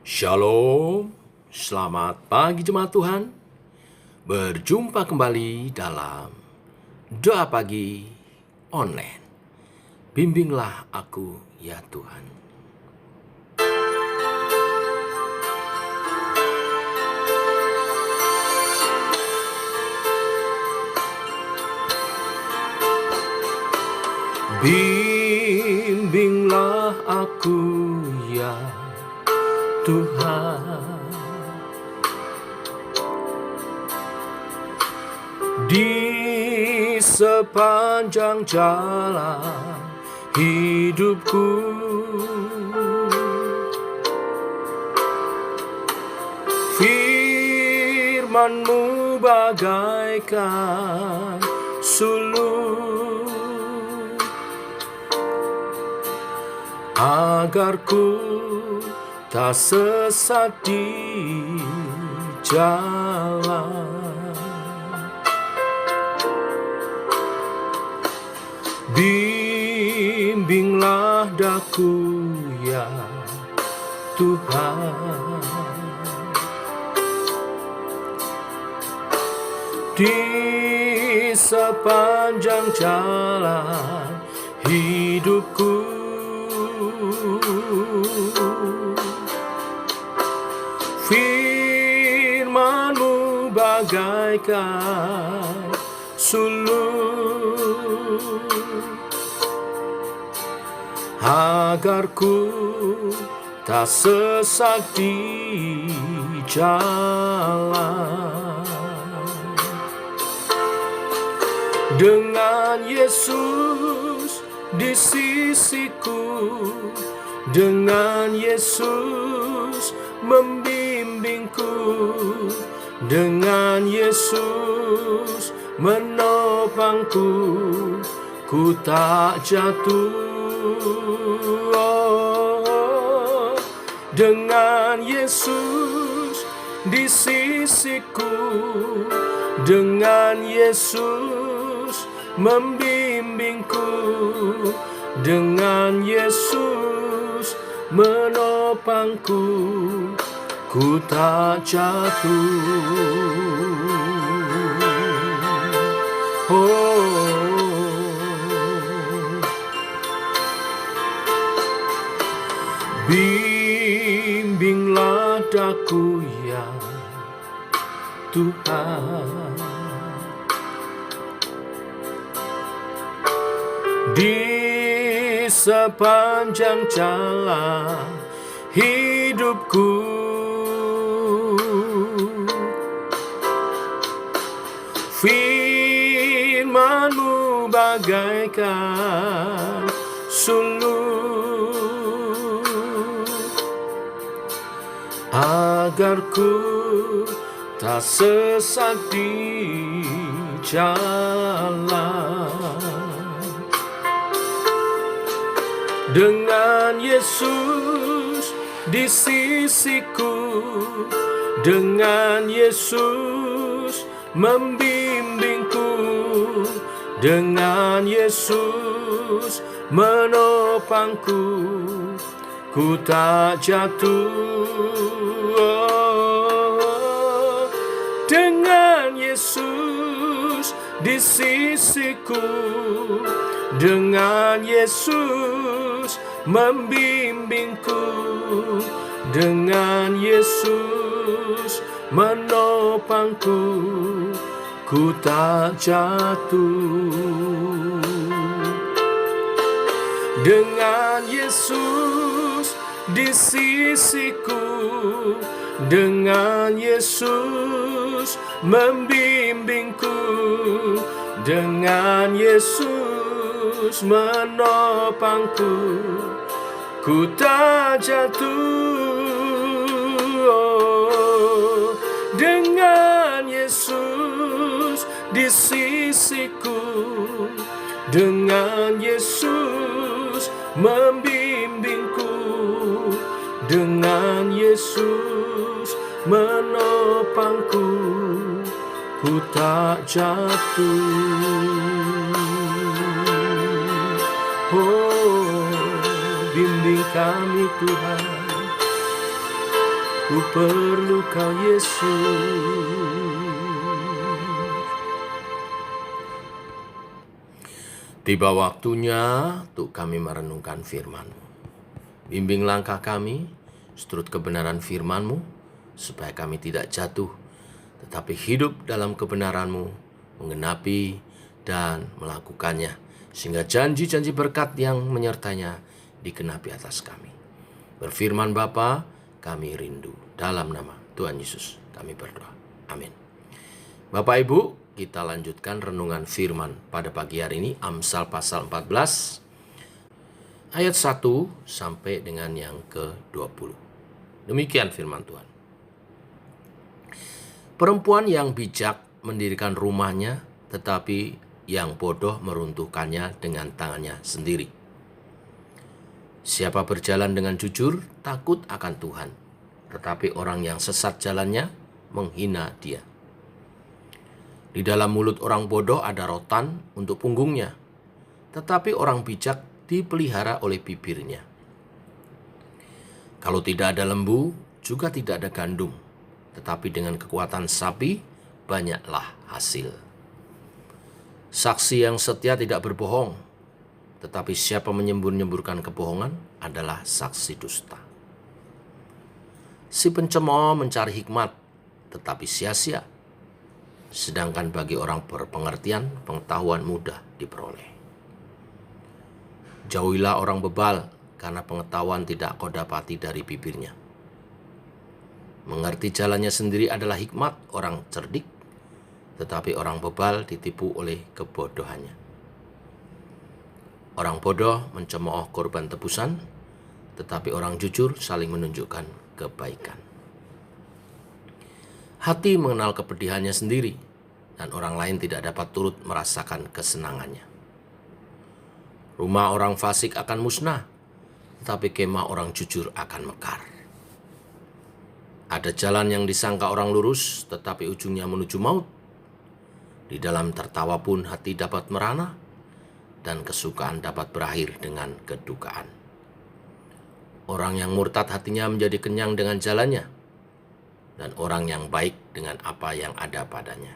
Shalom, selamat pagi jemaat Tuhan. Berjumpa kembali dalam doa pagi online. Bimbinglah aku ya Tuhan. Bimbinglah aku ya Tuhan, di sepanjang jalan hidupku. Firman-Mu bagaikan sulur, agar ku tak sesat di jalan. Bimbinglah daku ya Tuhan, di sepanjang jalan hidupku. Firman-Mu bagaikan sulur, agar ku tak sesat di jalan. Dengan Yesus di sisiku, dengan Yesus membimbingku, dengan Yesus menopangku, ku tak jatuh. Oh, dengan Yesus di sisiku, dengan Yesus membimbingku, dengan Yesus menopangku, ku tak jatuh. Bimbinglah daku ya Tuhan, di sepanjang jalan hidupku. Firman-Mu bagaikan sulur, agar ku tak sesat di jalan. Dengan Yesus di sisiku, dengan Yesus membimbingku, dengan Yesus menopangku, ku tak jatuh. Dengan Yesus di sisiku, dengan Yesus membimbingku, dengan Yesus menopangku, ku tak jatuh. Dengan Yesus di sisiku, dengan Yesus membimbingku, dengan Yesus menopangku, ku tak jatuh. Dengan Yesus di sisiku, dengan Yesus membimbingku, dengan Yesus menopangku, ku tak jatuh. Oh, bimbing kami Tuhan, ku perlu Kau Yesus. Tiba waktunya untuk kami merenungkan firman-Mu. Bimbing langkah kami, seturut kebenaran firman-Mu, supaya kami tidak jatuh, tetapi hidup dalam kebenaran-Mu, menggenapi dan melakukannya, sehingga janji-janji berkat yang menyertanya digenapi atas kami. Berfirman Bapa, kami rindu. Dalam nama Tuhan Yesus kami berdoa. Amin. Bapak Ibu, kita lanjutkan renungan firman pada pagi hari ini, Amsal pasal 14, ayat 1 sampai dengan yang ke-20. Demikian firman Tuhan. Perempuan yang bijak mendirikan rumahnya, tetapi yang bodoh meruntuhkannya dengan tangannya sendiri. Siapa berjalan dengan jujur, takut akan Tuhan, tetapi orang yang sesat jalannya menghina Dia. Di dalam mulut orang bodoh ada rotan untuk punggungnya, tetapi orang bijak dipelihara oleh bibirnya. Kalau tidak ada lembu, juga tidak ada gandum, tetapi dengan kekuatan sapi, banyaklah hasil. Saksi yang setia tidak berbohong, tetapi siapa menyembur-nyemburkan kebohongan adalah saksi dusta. Si pencemooh mencari hikmat, tetapi sia-sia. Sedangkan bagi orang berpengertian, pengetahuan mudah diperoleh. Jauhilah orang bebal, karena pengetahuan tidak kau dapati dari bibirnya. Mengerti jalannya sendiri adalah hikmat orang cerdik, tetapi orang bebal ditipu oleh kebodohannya. Orang bodoh mencemooh korban tebusan, tetapi orang jujur saling menunjukkan kebaikan. Hati mengenal kepedihannya sendiri, dan orang lain tidak dapat turut merasakan kesenangannya. Rumah orang fasik akan musnah, tetapi kemah orang jujur akan mekar. Ada jalan yang disangka orang lurus, tetapi ujungnya menuju maut. Di dalam tertawa pun hati dapat merana, dan kesukaan dapat berakhir dengan kedukaan. Orang yang murtad hatinya menjadi kenyang dengan jalannya, dan orang yang baik dengan apa yang ada padanya.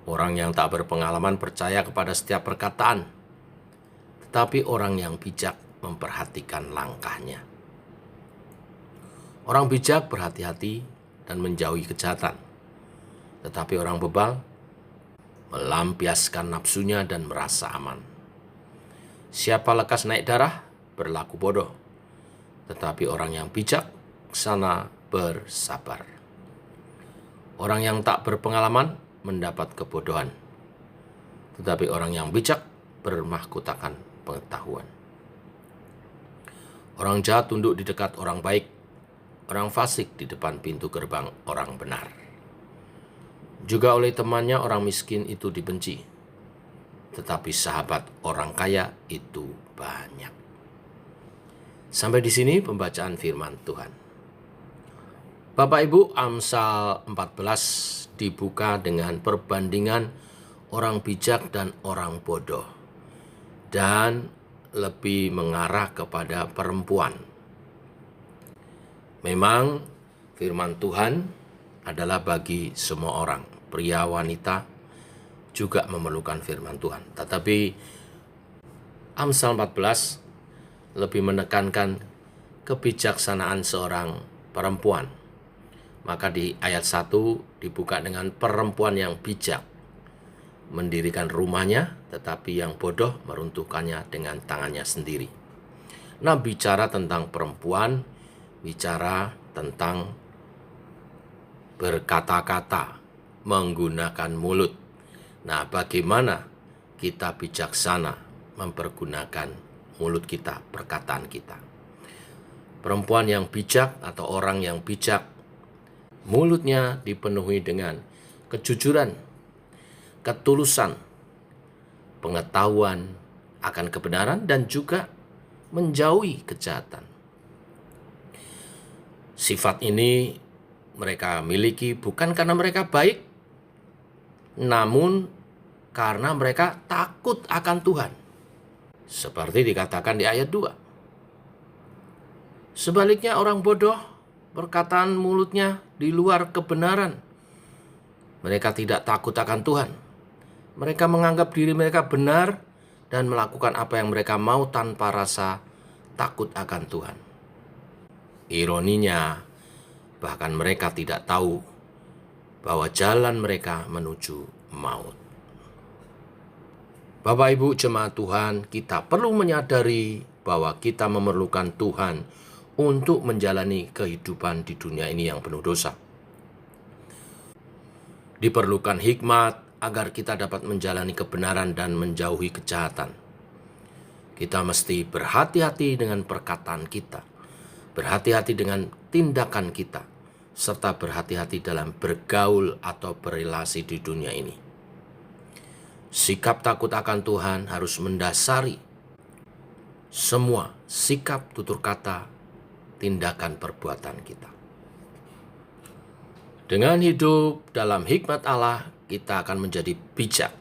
Orang yang tak berpengalaman percaya kepada setiap perkataan, tetapi orang yang bijak memperhatikan langkahnya. Orang bijak berhati-hati dan menjauhi kejahatan, tetapi orang bebal melampiaskan nafsunya dan merasa aman. Siapa lekas naik darah berlaku bodoh, tetapi orang yang bijak sana bersabar. Orang yang tak berpengalaman mendapat kebodohan, tetapi orang yang bijak bermahkotakan pengetahuan. Orang jahat tunduk di dekat orang baik, orang fasik di depan pintu gerbang orang benar. Juga oleh temannya orang miskin itu dibenci, tetapi sahabat orang kaya itu banyak. Sampai di sini pembacaan firman Tuhan. Bapak Ibu, Amsal 14 dibuka dengan perbandingan orang bijak dan orang bodoh, dan lebih mengarah kepada perempuan. Memang firman Tuhan adalah bagi semua orang, pria wanita juga memerlukan firman Tuhan. Tetapi Amsal 14 lebih menekankan kebijaksanaan seorang perempuan. Maka di ayat 1 dibuka dengan perempuan yang bijak mendirikan rumahnya, tetapi yang bodoh meruntuhkannya dengan tangannya sendiri. Nah, bicara tentang perempuan, bicara tentang berkata-kata, menggunakan mulut. Nah, bagaimana kita bijaksana mempergunakan mulut kita, perkataan kita. Perempuan yang bijak atau orang yang bijak, mulutnya dipenuhi dengan kejujuran, ketulusan, pengetahuan akan kebenaran, dan juga menjauhi kejahatan. Sifat ini mereka miliki bukan karena mereka baik, namun karena mereka takut akan Tuhan. Seperti dikatakan di ayat 2. Sebaliknya orang bodoh perkataan mulutnya di luar kebenaran. Mereka tidak takut akan Tuhan. Mereka menganggap diri mereka benar dan melakukan apa yang mereka mau tanpa rasa takut akan Tuhan. Ironinya, bahkan mereka tidak tahu bahwa jalan mereka menuju maut. Bapak Ibu jemaat Tuhan, kita perlu menyadari bahwa kita memerlukan Tuhan untuk menjalani kehidupan di dunia ini yang penuh dosa. Diperlukan hikmat agar kita dapat menjalani kebenaran dan menjauhi kejahatan. Kita mesti berhati-hati dengan perkataan kita, berhati-hati dengan tindakan kita, serta berhati-hati dalam bergaul atau berrelasi di dunia ini. Sikap takut akan Tuhan harus mendasari semua sikap, tutur kata, tindakan, perbuatan kita. Dengan hidup dalam hikmat Allah, kita akan menjadi bijak,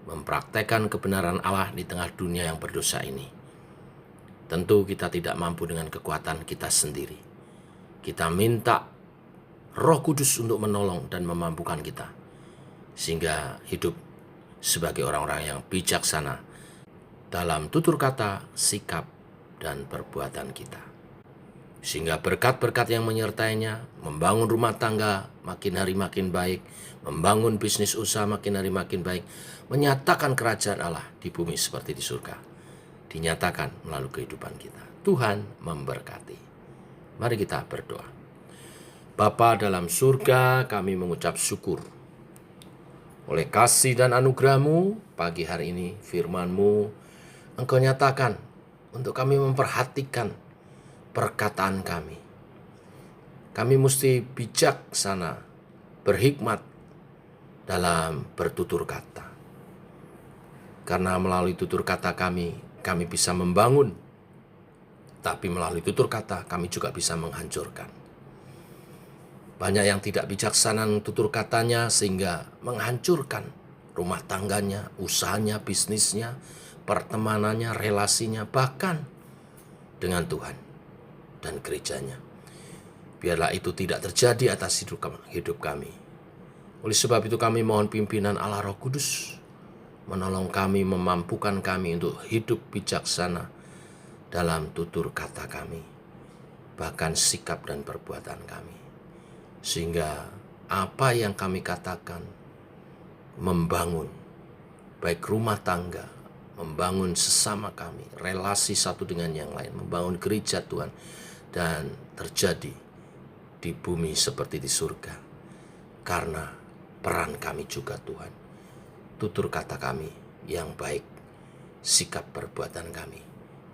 mempraktekkan kebenaran Allah di tengah dunia yang berdosa ini. Tentu kita tidak mampu dengan kekuatan kita sendiri. Kita minta Roh Kudus untuk menolong dan memampukan kita, sehingga hidup sebagai orang-orang yang bijaksana dalam tutur kata, sikap, dan perbuatan kita. Sehingga berkat-berkat yang menyertainya, membangun rumah tangga makin hari makin baik, membangun bisnis usaha makin hari makin baik, menyatakan kerajaan Allah di bumi seperti di surga, dinyatakan melalui kehidupan kita. Tuhan memberkati. Mari kita berdoa. Bapa dalam surga, kami mengucap syukur oleh kasih dan anugerah-Mu. Pagi hari ini firman-Mu Engkau nyatakan untuk kami memperhatikan perkataan kami. Kami mesti bijaksana, berhikmat dalam bertutur kata. Karena melalui tutur kata kami bisa membangun. Tapi melalui tutur kata kami juga bisa menghancurkan. Banyak yang tidak bijaksana tutur katanya sehingga menghancurkan rumah tangganya, usahanya, bisnisnya, pertemanannya, relasinya, bahkan dengan Tuhan dan gerejanya. Biarlah itu tidak terjadi atas hidup kami. Oleh sebab itu kami mohon pimpinan Allah Roh Kudus menolong kami, memampukan kami untuk hidup bijaksana dalam tutur kata kami, bahkan sikap dan perbuatan kami. Sehingga apa yang kami katakan membangun baik rumah tangga, membangun sesama kami, relasi satu dengan yang lain, membangun gereja Tuhan, dan terjadi di bumi seperti di surga. Karena peran kami juga Tuhan, tutur kata kami yang baik, sikap perbuatan kami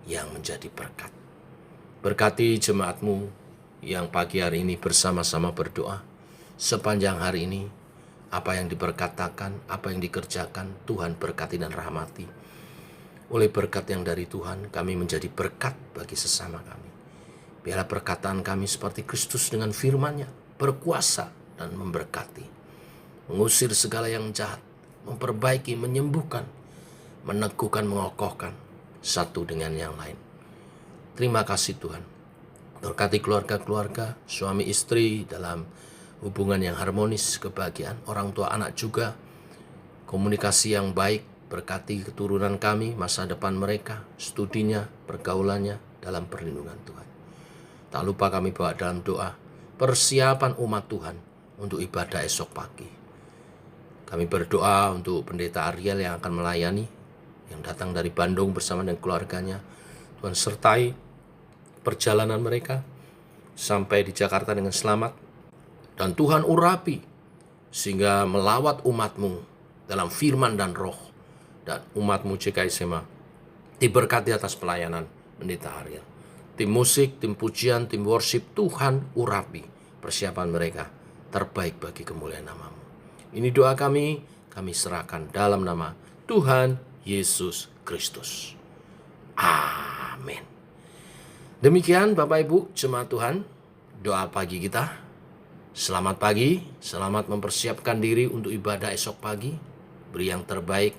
yang menjadi berkat. Berkati jemaat-Mu yang pagi hari ini bersama-sama berdoa. Sepanjang hari ini, apa yang diperkatakan, apa yang dikerjakan, Tuhan berkati dan rahmati. Oleh berkat yang dari Tuhan, kami menjadi berkat bagi sesama kami. Biarlah perkataan kami seperti Kristus dengan firman-Nya, berkuasa dan memberkati, mengusir segala yang jahat, memperbaiki, menyembuhkan, meneguhkan, mengokohkan satu dengan yang lain. Terima kasih Tuhan. Berkati keluarga-keluarga, suami istri dalam hubungan yang harmonis, kebahagiaan, orang tua anak juga, komunikasi yang baik. Berkati keturunan kami, masa depan mereka, studinya, pergaulannya dalam perlindungan Tuhan. Tak lupa kami bawa dalam doa persiapan umat Tuhan untuk ibadah esok pagi. Kami berdoa untuk Pendeta Ariel yang akan melayani, yang datang dari Bandung bersama dengan keluarganya. Tuhan sertai perjalanan mereka sampai di Jakarta dengan selamat. Dan Tuhan urapi sehingga melawat umat-Mu dalam firman dan roh. Dan umat-Mu GKI SMA diberkati atas pelayanan Pendeta Ariel. Tim musik, tim pujian, tim worship, Tuhan urapi persiapan mereka terbaik bagi kemuliaan nama-Mu. Ini doa kami serahkan dalam nama Tuhan Yesus Kristus. Amin. Demikian Bapak Ibu jemaat Tuhan, doa pagi kita. Selamat pagi, selamat mempersiapkan diri untuk ibadah esok pagi. Beri yang terbaik,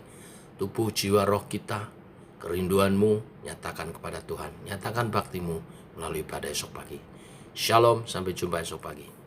tubuh, jiwa, roh kita, kerinduanmu, nyatakan kepada Tuhan. Nyatakan baktimu melalui ibadah esok pagi. Shalom, sampai jumpa esok pagi.